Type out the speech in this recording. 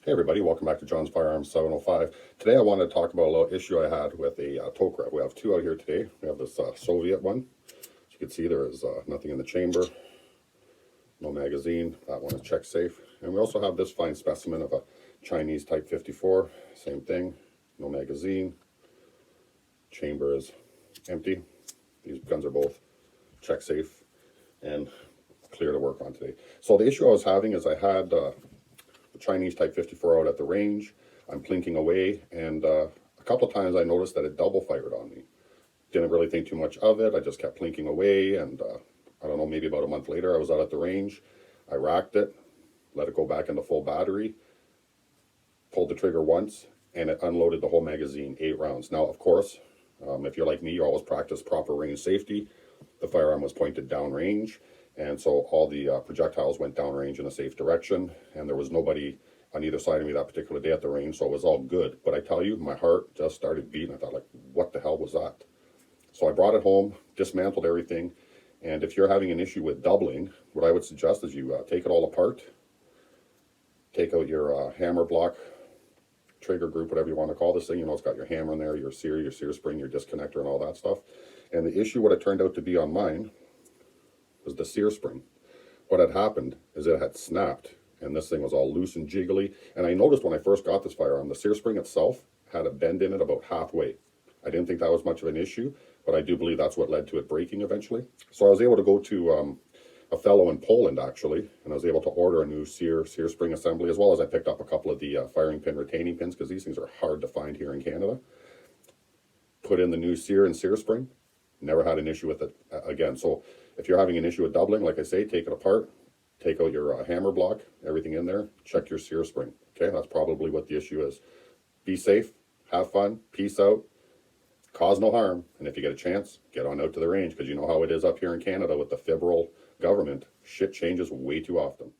Hey everybody, welcome back to John's Firearms 705. Today I wanted to talk about a little issue I had with a Tokarev. We have two out here today. We have this Soviet one. As you can see, there is nothing in the chamber, no magazine. That one is check safe. And we also have this fine specimen of a Chinese Type 54. Same thing, no magazine. Chamber is empty. These guns are both check safe and clear to work on today. So the issue I was having is I had the Chinese Type 54 out at the range. I'm plinking away, and a couple of times I noticed that it double fired on me. Didn't really think too much of it. I just kept plinking away, and I don't know, maybe about a month later I was out at the range. I racked it, let it go back into full battery, pulled the trigger once, and it unloaded the whole magazine, 8 rounds. Now, of course, if you're like me, you always practice proper range safety. The firearm was pointed downrange, and so all the projectiles went downrange in a safe direction, and there was nobody on either side of me that particular day at the range, so it was all good. But I tell you, my heart just started beating. I thought, like, what the hell was that? So I brought it home, dismantled everything, and if you're having an issue with doubling, what I would suggest is you take it all apart, take out your hammer block, trigger group, whatever you want to call this thing. You know, it's got your hammer in there, your sear spring, your disconnector, and all that stuff. And the issue, what it turned out to be on mine, was the sear spring. What had happened is it had snapped, and this thing was all loose and jiggly. And I noticed when I first got this firearm, the sear spring itself had a bend in it about halfway. I didn't think that was much of an issue, but I do believe that's what led to it breaking eventually. So I was able to go to a fellow in Poland, actually, and I was able to order a new sear spring assembly, as well as I picked up a couple of the firing pin retaining pins, because these things are hard to find here in Canada. Put in the new sear and sear spring. Never had an issue with it again. So if you're having an issue with doubling, like I say, take it apart, take out your hammer block, everything in there, check your sear spring. Okay, that's probably what the issue is. Be safe, have fun, peace out, cause no harm, and if you get a chance, get on out to the range, because you know how it is up here in Canada with the federal government. Shit changes way too often.